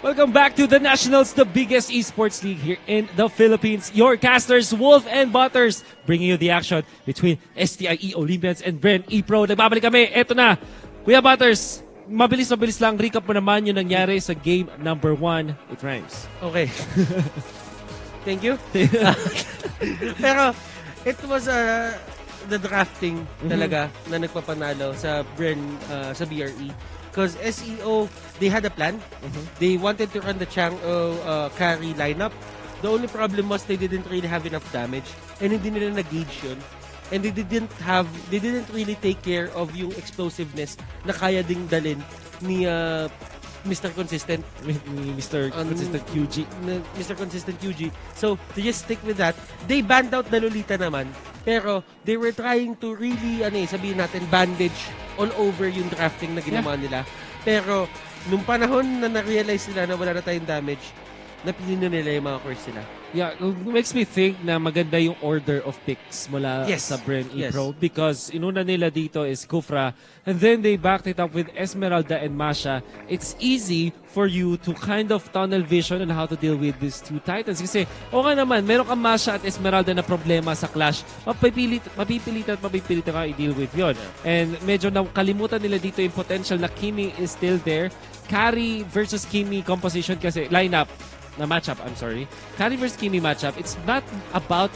Welcome back to the Nationals, the biggest esports league here in the Philippines. Your casters, Wolf and Butters, bringing you the action between STIE Olympians and BRE Pro. Nagbabalik kami. Eto na. Kuya Butters, mabilis lang. Recap mo naman yung nangyari sa game number 1. It rhymes. Okay. Thank you. Pero, it was the drafting talaga na nagpapanalo sa BRE. Because SEO, they had a plan. They wanted to run the Chang'o carry lineup. The only problem was they didn't really have enough damage. And hindi nila nag-gauge yun. And they didn't really take care of yung explosiveness na kaya ding dalin ni Mr. Consistent. Mr. Consistent QG. Mr. Consistent QG. So, to just stick with that, they banned out the Lolita naman. Pero, they were trying to really, sabihin natin, bandage all over yung drafting na ginawa nila. Pero, nung panahon na na-realize nila na wala na tayong damage, napili na nila yung mga course nila. Yeah, it makes me think na maganda yung order of picks mula sa BRE Pro because inuna nila dito is Kufra and then they backed it up with Esmeralda and Masha. It's easy for you to kind of tunnel vision on how to deal with these two titans kasi okay naman, meron kang Masha at Esmeralda na problema sa clash, mapipilitan ka i-deal with yon. And medyo nakalimutan nila dito yung potential na Kimi is still there. Carry versus Kimi composition kasi lineup na matchup, I'm sorry. Carry versus Kimi matchup, it's not about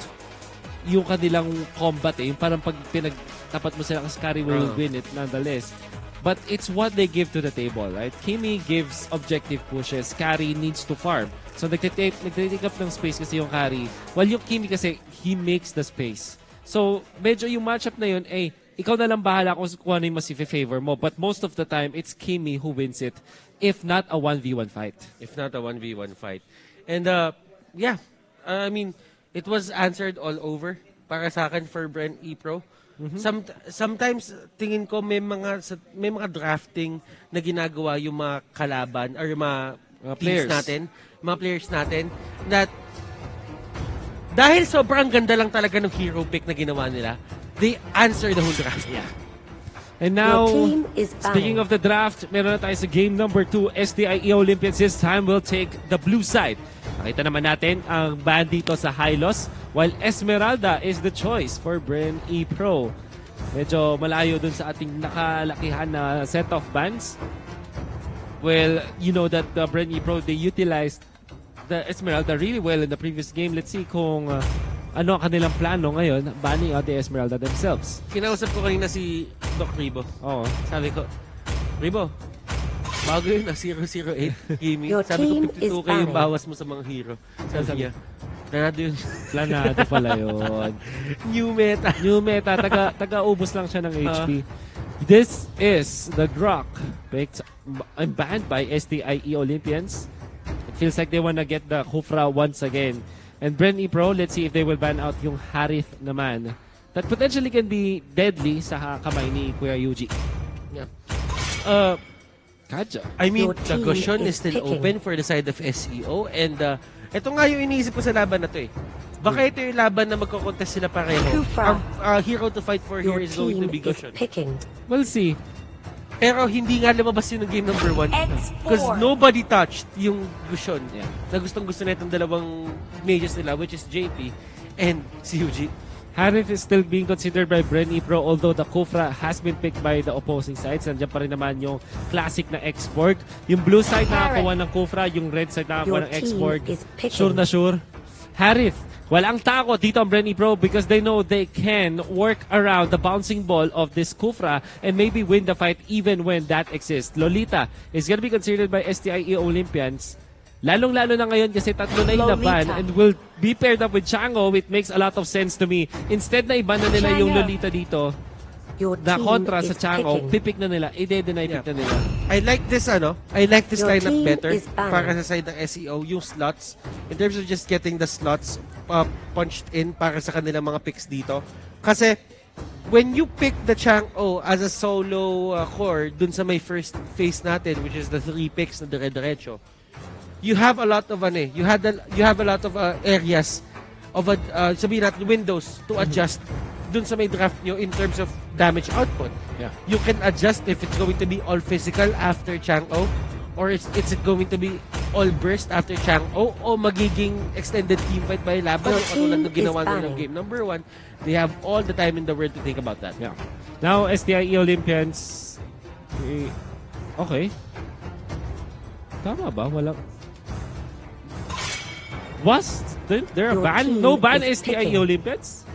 yung kanilang combat Yung parang pag pinagtapat mo sila kasi Carry will win it nonetheless. But it's what they give to the table, right? Kimi gives objective pushes. Carry needs to farm. So nagtitake up ng space kasi yung Carry. While yung Kimi kasi, he makes the space. So medyo yung matchup na yun, ikaw na lang bahala kung ano yung mas i-favor mo. But most of the time, it's Kimi who wins it. If not a 1v1 fight. If not a 1v1 fight. And I mean, it was answered all over para sa akin for BRE Pro. Sometimes tingin ko may mga drafting na ginagawa yung mga kalaban or yung mga players natin that dahil sobrang ganda lang talaga ng hero pick na ginawa nila, they answer the whole draft. Yeah. And now, speaking of the draft, meron na tayo sa game number 2. STIE Olympians this time will take the blue side. Nakita naman natin ang ban dito sa Hylos, while Esmeralda is the choice for BRE Pro. Medyo malayo dun sa ating nakalakihan na set of bans. Well, you know that the BRE Pro, they utilized the Esmeralda really well in the previous game. Let's see kung ano ang kanilang plano ngayon, banning out the Esmeralda themselves. Kinausap ko kanina si Doc Ribo. Oo. Sabi ko, Ribo, bago yun na 008, Kimi. Sabi ko, 52k yung bawas mo sa mga hero. Sabi niya, planado yun. Planado pala yun. New meta. New meta. Taga-ubos lang siya ng HP. This is the Drock picked and banned by STIE Olympians. It feels like they wanna get the Kufra once again. And BRE Pro, let's see if they will ban out yung Harith naman. That potentially can be deadly sa kamay ni Kuya Yuji. Yeah. Kaja. I mean, the cushion is still open for the side of SEO. And ito nga yung iniisip ko sa laban na to Baka ito yung laban na magkocontest sila pareho. Our hero to fight for here is going to be cushion. We'll see. Pero hindi nga lumabas yun ng game number 1. Because nobody touched yung Gushon. Yeah. Na gustong-gusto na itong dalawang mages nila, which is JP and si Yuji. Harith is still being considered by BRE Pro, although the Kufra has been picked by the opposing sides. Nandiyan pa rin naman yung classic na export. Yung blue side nakakuha ng Kufra, yung red side nakakuha ng export. Sure na sure. Harith, walang takot dito ang BRE Pro because they know they can work around the bouncing ball of this Kufra and maybe win the fight even when that exists. Lolita is gonna be considered by STIE Olympians. Lalong-lalo na ngayon kasi tatlo na yung laban and will be paired up with Chang'o, which makes a lot of sense to me. Instead na iba na nila yung Lolita dito na kontra sa Chang'o, pipick na nila, i-deny pick na nila. I like this lineup better para sa side ng SEO, yung slots. In terms of just getting the slots punched in para sa kanilang mga picks dito. Kasi when you pick the Chang'o as a solo core dun sa may first phase natin, which is the 3 picks na dire-diretso, you have a lot of you have a lot of areas of sabihin natin windows to adjust dun sa may draft nyo in terms of damage output. Yeah. You can adjust if it's going to be all physical after Chang'o or it's going to be all burst after Chang'o o magiging extended team fight ba yung laban? Your Katulad ng team ginawa is nila ng game number 1. They have all the time in the world to think about that. Yeah. Now, STIE Olympians, okay. Tama ba? Wala. Was there a Your ban? team No ban is STIE picking. Olympians?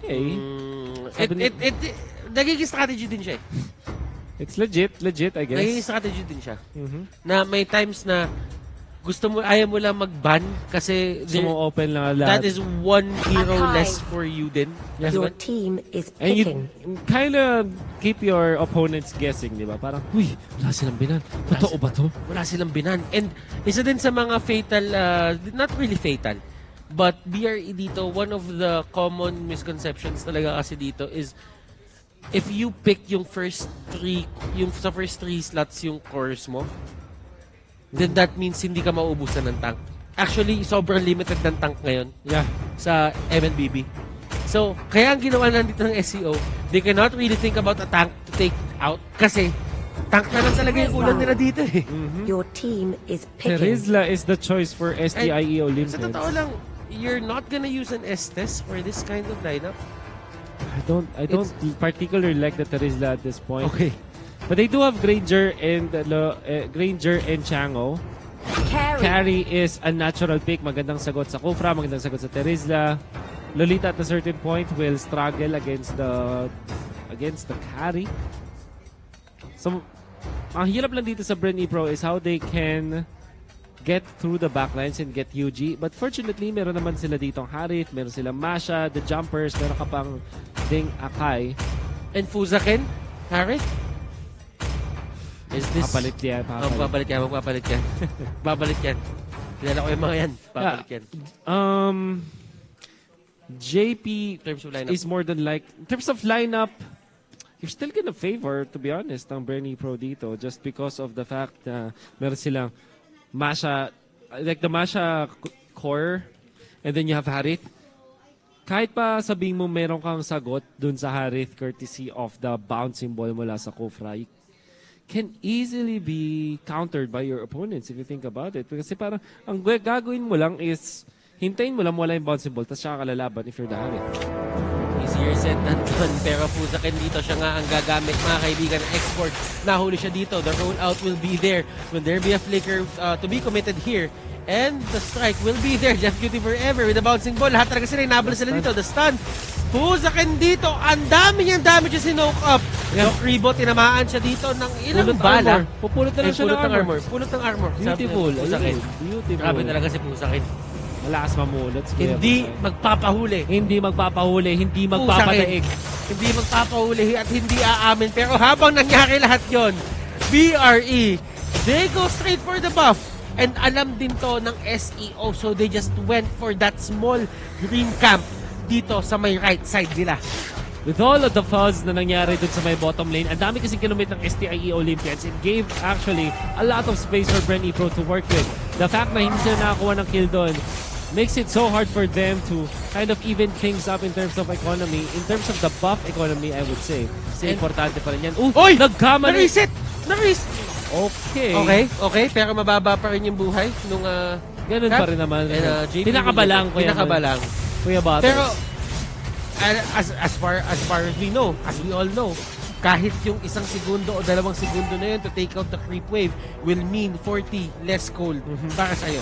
Okay. Nagiging strategy din siya eh. It's legit, I guess. Nagiging strategy din siya. Mhm. Na may times na ayaw mo lang mag-ban kasi So, mo open lang lahat. that is one hero Archive. less for you din. Yes, Your man? team is And you picking. kind of keep your opponents guessing, di ba? Parang, uy, wala silang binan. Totoo ba to? Wala silang binan. And isa din sa mga fatal, not really fatal, but BRE dito, one of the common misconceptions talaga kasi dito is if you pick yung sa first three slots yung cores mo, then that means hindi ka mauubusan ng tank. Actually, sobrang limited ng tank ngayon Yeah. sa MLBB. So, kaya ang ginawa lang dito ng SEO, they cannot really think about a tank to take out kasi tank na lang talaga yung ulan nila dito eh. Your team is picking. Terizla is the choice for STIE Sa Olympians. totoo lang, you're not gonna use an S-test for this kind of lineup. I don't particularly like the Terizla at this point. Okay. But they do have Granger and Chang'o. Carry is a natural pick. Magandang sagot sa Kufra, magandang sagot sa Terizla. Lolita at a certain point will struggle against the carry. So, ang hirap lang dito sa BRE Pro is how they can get through the backlines and get UG. But fortunately, meron naman sila ditong Harith, meron sila Masha, the jumpers, meron ka pang Ding Akai. And Fuzaken, Harith? Is this... Papalit yan. Babalik yan. Babalik yan. Kilala ko yung mga yan. Babalik yan. JP In terms of lineup. is more than like... In terms of lineup, you're still gonna favor, to be honest, ang BRE Pro dito just because of the fact na meron silang Masha, like the Masha core, and then you have Harith. Kahit pa sabihin mo meron kang sagot dun sa Harith courtesy of the bouncing ball mula sa Kufra, can easily be countered by your opponents if you think about it. Kasi parang ang gagawin mo lang is hintayin mo lang wala yung bouncing ball tapos siya kalalaban if you're the Harith. Easier said than done. Pero Fuzaken dito siya nga ang gagamit, mga kaibigan ng Export. Nahuli siya dito. The rollout will be there. Will there be a flicker to be committed here? And the strike will be there. Jeff Cutie forever with the bouncing ball. Lahat talaga sila, inabala sila dito. The stun. Fuzaken dito. Ang dami niyang damage yung sinoke up. Yung Rebo, tinamaan siya dito ng ilang bala. Pupulot na lang siya ng armor. Pulot ng armor. Beautiful. Fuzaken. Beautiful. Grabe talaga si Fuzaken. Malakas mamulot. Hindi magpapahuli. Hindi magpapahuli. Hindi magpapadaig. Hindi magpapahuli at hindi aamin. Pero habang nangyari lahat yon, BRE, they go straight for the buff. And alam din to ng SEO. So they just went for that small green camp dito sa may right side nila. With all of the fuzz na nangyari dun sa may bottom lane, ang dami kasing kinumit ng STIE Olympians. It gave actually a lot of space for BRE Pro to work with. The fact na hindi sila nakakuha ng kill doon makes it so hard for them to kind of even things up in terms of economy. In terms of the buff economy, I would say. Kasi importante pa rin yan. Oy! Nagkamali! Na-reset! Okay. Okay. Pero mababa pa rin yung buhay nung... Ganun pa rin naman. JP Pinakabalang, Pinakabalang. Kuya Bato. Pero, as far as we know, as we all know, kahit yung 1 segundo o 2 segundo na yun to take out the creep wave will mean 40 less cold para sa'yo.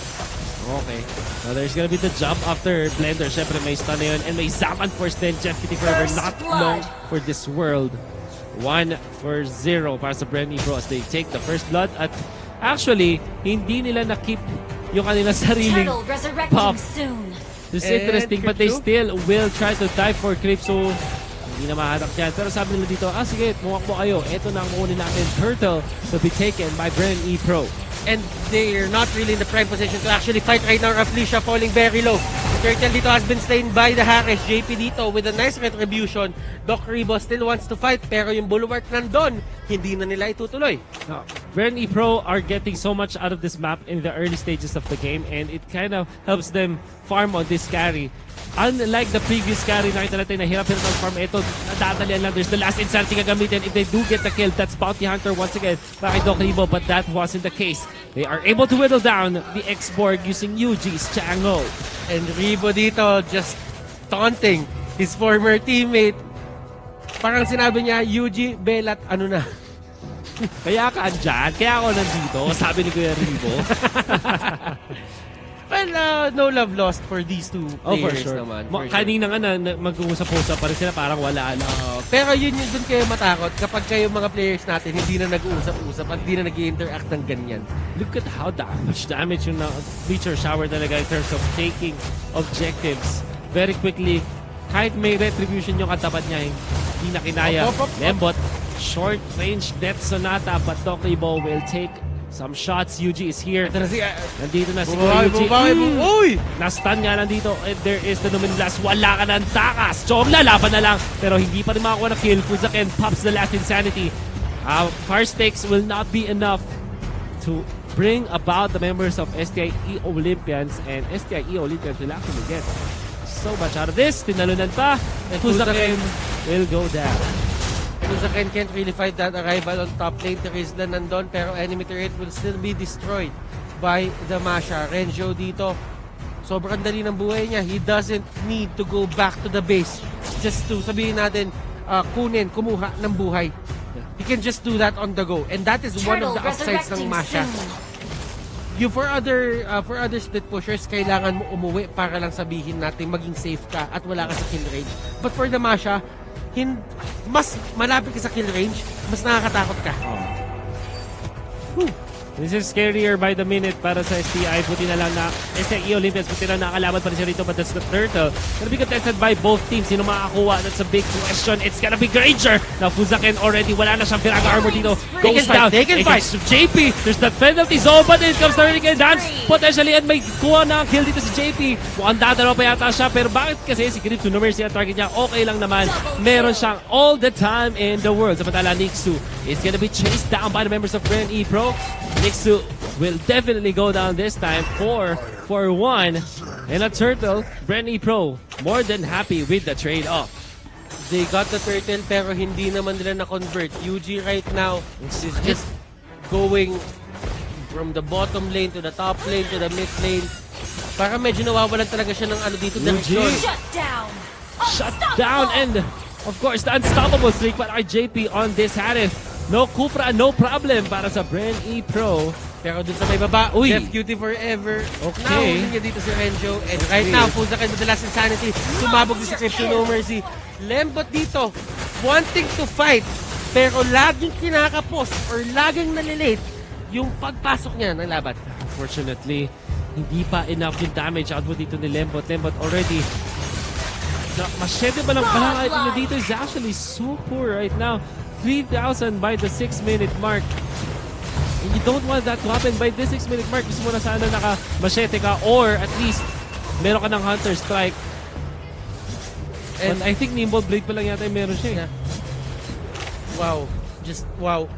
Okay. Now there's gonna be the jump after Blender. Syempre may stun na yun. And may Zaman Force din. Jeff Kitty forever. Not long for this world. 1-0 para sa BRE Pro as they take the first blood. At actually, hindi nila na-keep yung kanilang sariling pop. This is interesting, but they still will try to dive for creep. So, hindi na mahanap yan. Pero sabi nila dito, sige, muwakbo kayo. Ito na ang kunin natin. Turtle to be taken by BRE Pro. And they're not really in the prime position to actually fight right now. Raflesia falling very low. The Turtle dito has been slain by the Harris. JP dito with a nice retribution. Doc Rebo still wants to fight pero yung bulwark nandun, hindi na nila itutuloy. No. BRE Pro are getting so much out of this map in the early stages of the game, and it kind of helps them farm on this carry. Unlike the previous carry, nakita natin na hirap-hirap ang farm. Ito, nadadalian lang. There's the last insanity gagamitin. If they do get the kill, that's Bounty Hunter once again para kay Doc Ribo, but that wasn't the case. They are able to whittle down the X-Borg using Yuji's Chango. And Ribo dito just taunting his former teammate. Parang sinabi niya, Yuji, Belat, ano na? Kaya ka andyan, kaya ako nandito, sabi ni Kuya Ribo. Well, no love lost for these two players for sure. naman. Kanina nga mag-uusap-usap pa rin sila, parang wala lang. Pero yun yung dun kayo matakot kapag kayo mga players natin hindi na nag-uusap-usap at hindi na nag-interact ng ganyan. Look at how much damage yung Meteor Shower talaga in terms of taking objectives very quickly. Kahit may retribution yung katapat niya, hindi na kinaya. Lembot, short range death sonata, but Doc Ribo will take some shots. Yuji is here. Nandito na si Yuji. Uy! Na-stun nga nandito. And there is the Numinlas. Wala ka ng takas. Chomla, laban na lang. Pero hindi pa rin makakuha na kill. Fuzaken pops the last insanity. Fire stakes will not be enough to bring about the members of STIE Olympians. And STIE Olympians will actually get so much out of this. Tinalunan pa. And Fuzaken will go down. Fuzaken can't really fight that arrival on top lane. Terizla nandun, pero enemy turret will still be destroyed by the Masha. Renjo dito, sobrang dali ng buhay niya. He doesn't need to go back to the base just to, sabihin natin, kumuha ng buhay. He can just do that on the go. And that is one of the upsides ng Masha. For other split pushers, kailangan mo umuwi para lang sabihin natin maging safe ka at wala ka sa kill range. But for the Masha, mas malapit ka sa kill range, mas nakakatakot ka. This is scarier by the minute para sa STI. Buti na lang na STI Olympians, buti na nakalaban pa rin siya rito, but that's the turtle. Gonna be contested by both teams. Sino makakakuha? That's a big question. It's gonna be Granger. Now Fuzaken already, wala na siyang Piraga armor dito. Goes down. They can fight. JP, there's that penalty zone, but it comes to Hurricane Dance. Potentially, and may kuha na kill dito si JP. Mukhang dadalaw pa yata siya, pero bakit kasi si Grip to no mercy ang target niya? Okay lang naman. Meron siyang all the time in the world. Samantala, Nixu is gonna be chased down by the members of BRE Pro. Nixu will definitely go down this time 4-1. And a turtle, BRE Pro, more than happy with the trade-off. They got the turtle pero hindi naman nila na-convert. UG right now is just going from the bottom lane to the top lane to the mid lane. Para medyo nawawalan talaga siya ng ano dito. Shut down. Shut down, and of course the unstoppable streak para kay JP on this Harif. No Kufra, no problem para sa BRE Pro. Pero dun sa may baba, Uy. Jeff Cutie forever. Okay. Nahuli niya dito si Renjo. And right now, Fuzaken with the last insanity. Sumabog din si Crypto No Mercy. Lembot dito, wanting to fight. Pero laging kinakapos or laging nalilate yung pagpasok niya ng laban. Unfortunately, hindi pa enough yung damage output dito ni Lembot. Lembot already masyete ba lang pala niya dito is actually so poor right now. 3,000 by the 6-minute mark. And you don't want that to happen by this 6-minute mark. Gusto mo na sana naka-machete ka or at least meron ka ng Hunter Strike. And I think Nimble Blade pa lang yata yung meron siya. Yeah. Wow. Just wow.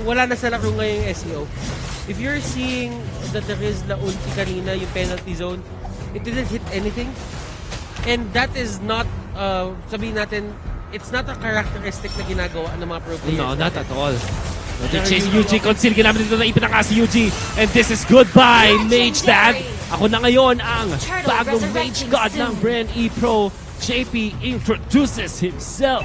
Wala na sa laro ngayong SEO. If you're seeing that there is la ulti kanina, yung penalty zone, it didn't hit anything. And that is not, sabihin natin, it's not a characteristic na ginagawa ng mga pro players. No, not at all. They chase UG. Conceal ginamit dito na ipinaka si UG. And this is goodbye, Mage Dad. Ako na ngayon ang bagong Mage God ng BRE Pro. JP introduces himself.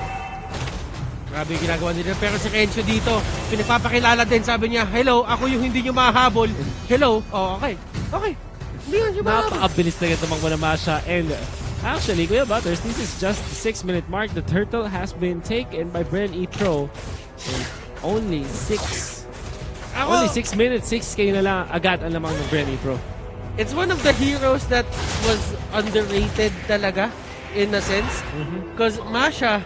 Grabe yung ginagawa nila. Pero si Renzo dito, pinapapakilala din. Sabi niya, hello, ako yung hindi nyo mahahabol. Hello? Oh, okay. Okay. Hindi nyo mahahabol. Napakabilis na tumakbo na Masha. And actually, Kuya Butters, this is just the 6-minute mark. The turtle has been taken by BRE Pro. And only 6 minutes, 6K na lang agad ang lamang ng BRE Pro. It's one of the heroes that was underrated talaga in a sense. Because Masha,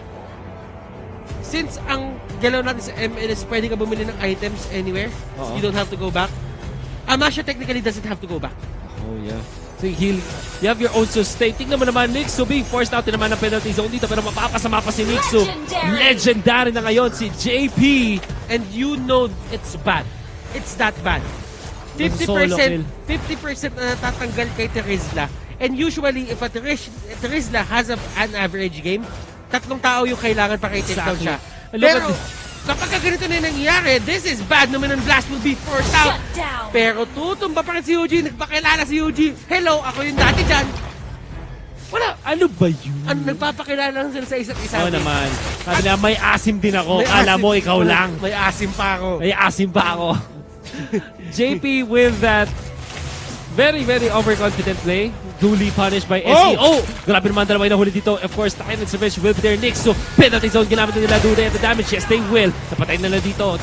since ang galaw natin sa MLS, pwede ka bumili ng items anywhere. You don't have to go back. Masha technically doesn't have to go back. Oh, yeah. So you have your own sustain. Tingnan mo naman, Nixu being forced out naman ng penalty zone dito pero mapapasama pa si Nixu. Legendary na ngayon si JP. And you know it's bad. it's that bad. Solo kill. 50% na natatanggal kay Terizla. And usually, if a Terizla has an average game, 3 tao yung kailangan para i-take down siya. Pero, kapag ganito na yung nangyayari, this is bad. Numenon Blast will be forced out. Pero tutumba pa rin si Eugene. Nagpakilala si Eugene. Hello, ako yung dati dyan. Wala. Ano ba yun? Nagpapakilala lang sila sa isa't isa. Oo naman. Sabi na, may asim din ako. Kala mo, ikaw lang. May asim pa ako. May asim pa ako. JP with that very, very overconfident play. Duly punished by SEO. Grabe naman dalawa yung nahuli dito. Of course, Takin and Savage will be there next. So, penalty zone ginamit na nila. Do they have the damage? Yes, they will. Napatay na nila dito.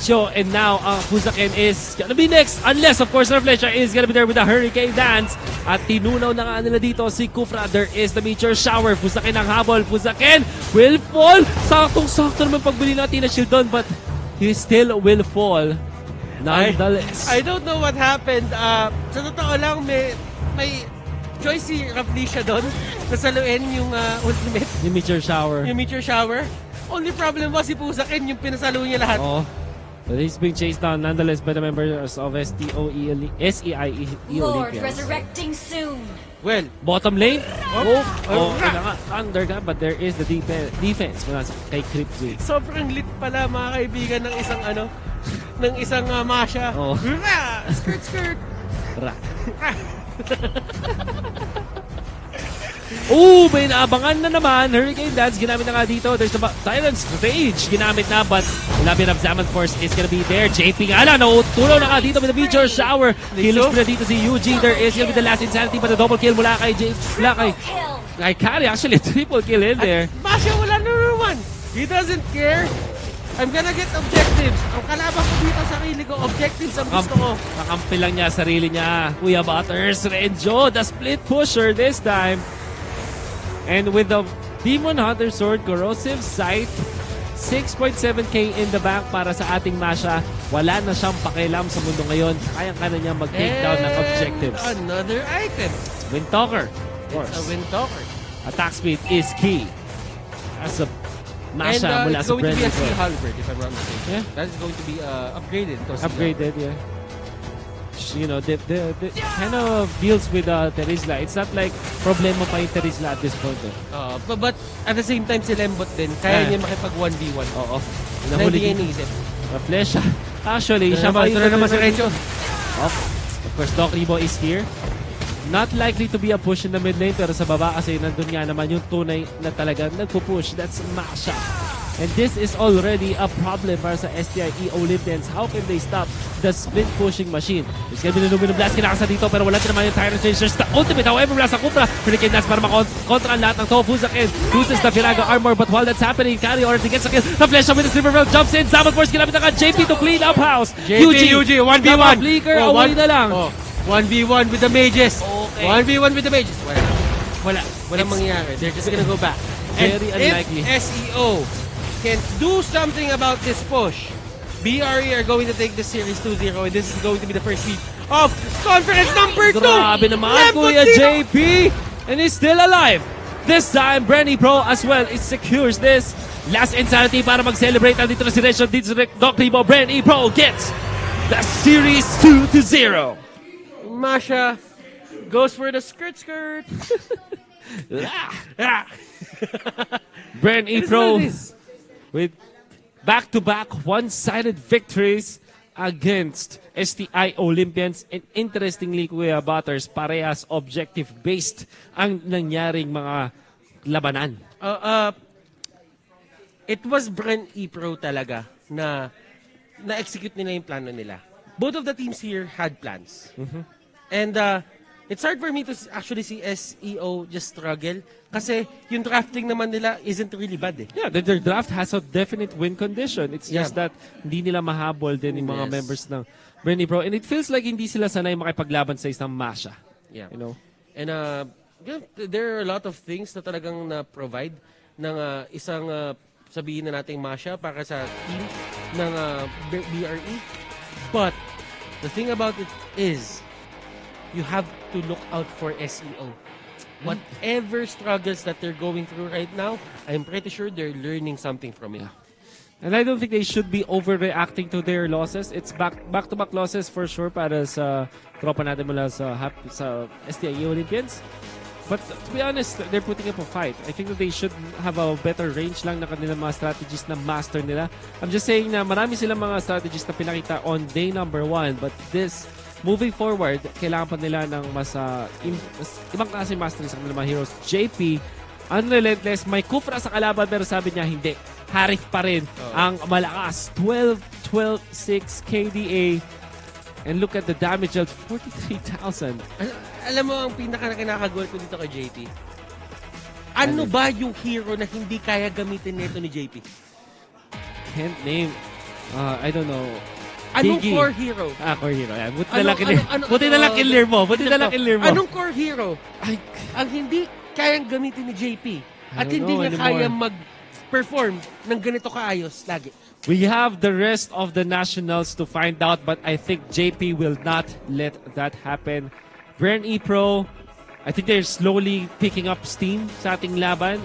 So, and now, Fuzaken is gonna be next. Unless, of course, Reflection is gonna be there with the Hurricane Dance. At tinunaw na nga nila dito si Kufra. There is the Meteor Shower. Fuzaken ang habol. Fuzaken will fall. Saktong-sakto naman pagbili natin na shield doon. But he still will fall. Nonetheless. I don't know what happened. Sa totoo lang, may choice si Raflesia doon. Nasaluin yung ultimate. Yung Meteor Shower. Yung Meteor Shower. Only problem was si Fuzaken, yung pinasalo niya lahat. Oo. But he's being chased down nonetheless by the members of SEIE Lord Olympians. resurrecting soon. Well, Bottom lane. Under ka, but there is the defense mula sa kay Cryptway. sobrang lit pala mga kaibigan ng isang ng isang Masha. Oo. Skirt. Ra. Oh, may naabangan na naman. Hurricane Dance, ginamit na nga dito. There's the Silent Stage, ginamit na, but wala pinap Zaman Force is gonna be there. JP nga lang, tulo na nga dito with the Meteor Shower. Kills na dito si UG. There is gonna be the last Insanity, but the double kill mula kay kay Kari. Actually, triple kill in there. Masha, wala na naman. He doesn't care. I'm gonna get objectives. Ang kalaban ko dito sa sarili ko, objectives ang gusto ko. Kakampi lang niya sarili niya. Kuya Butters, Renjo, the split pusher this time. And with the Demon Hunter Sword, Corrosive Sight, 6.7k in the bank para sa ating Masha. Wala na siyang pakialam sa mundo ngayon. Kayang-kaya niya mag-take down ng objectives. Another item. Windtalker, of course. It's a Windtalker. Attack speed is key. As a Masha And mula it's sa going to be a Brendan. Sea Halberd, if I'm not mistaken. Yeah. That is going to be upgraded. Upgraded, yeah. You know, the kind of deals with Terizla. It's not like problema pa yung Terizla at this point. But at the same time, si Lembot din, kaya niya makipag 1v1. Oo. Na hindi niya iniisip. Flesh. Actually, siya Ito na naman si Renzo. Of course, Doc Rebo is here. Not likely to be a push in the mid lane, pero sa baba kasi nandun nga naman yung tunay na talaga nagpo-push. That's Masha. And this is already a problem para sa STIE Olympians. How can they stop the split pushing machine? There's gonna be the Luminum Blast kinakasa dito, pero wala din naman yung Tyrant Changers. The ultimate, however, mula sa Kufra. Hurricane Dance para makontra ang lahat ng Tofu Zakin. Uses the Viraga armor, but while that's happening, Kari already gets a kill. The Flesh with the Silverfield jumps in. Zaman Force ginamit na ka JP to clean up house. UG, 1v1. Flicker, away na lang. 1v1 with the mages. Okay. 1v1 with the mages. Walang mangyayari. They're just gonna go back. Very unlikely. If SEO can do something about this push, BRE are going to take the series 2-0, and this is going to be the first week of conference number 2. Grabe naman, Kuya JP! And he's still alive. This time, Brenny Pro as well, it secures this. Last Insanity para mag-celebrate. Nandito na si Renshaw, dito si Doc Rebo. Brenny Pro gets the series 2-0. Masha goes for the skirt. Brenny Pro with back-to-back one-sided victories against STI Olympians. And interestingly, Kuya Butters, parehas objective-based ang nangyaring mga labanan. It was Bren E-Pro talaga na na-execute nila yung plano nila. Both of the teams here had plans. And it's hard for me to actually see SEO just struggle kasi yung drafting naman nila isn't really bad eh. Yeah, their draft has a definite win condition. It's just that hindi nila mahabol din yung mga members ng Brenny Pro. And it feels like hindi sila sanay makipaglaban sa isang Masha. Yeah. You know? And there are a lot of things na talagang na-provide ng isang sabihin na nating Masha para sa team ng BRE. But the thing about it is you have to look out for SEO. Whatever struggles that they're going through right now, I'm pretty sure they're learning something from it. And I don't think they should be overreacting to their losses. It's back-to-back losses for sure para sa tropa natin mula sa STIE Olympians. But to be honest, they're putting up a fight. I think that they should have a better range lang na kanilang mga strategies na master nila. I'm just saying na marami silang mga strategies na pinakita on day number 1. But this, moving forward, kailangan pa nila ng mas ibang klase mastery sa kanilang mga heroes. JP, unrelentless, may kufra sa kalaban pero sabi niya hindi. Harith pa rin ang malakas. 12-6 KDA. And look at the damage dealt, 43,000. Alam mo, ang pinaka-kinakagol ko dito kay JP. Ano ba yung hero na hindi kaya gamitin nito ni JP? Can't name. I don't know. Anong Gigi. core hero? Core hero. Yan. Buti na lang killer mo. Anong core hero? Ang hindi kayang gamitin ni JP at hindi niya kaya mag-perform ng ganito kaayos lagi. We have the rest of the nationals to find out, but I think JP will not let that happen. BRE Pro, I think they're slowly picking up steam sa ating laban.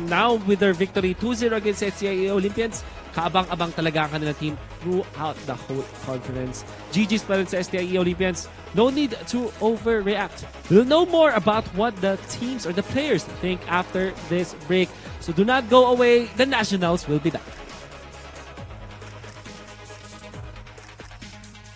Now, with their victory 2-0 against SEO Olympians, kaabang-abang talaga ang kanilang team throughout the whole conference. GG's pa rin sa STIE Olympians. No need to overreact. We'll know more about what the teams or the players think after this break. So do not go away. The Nationals will be back.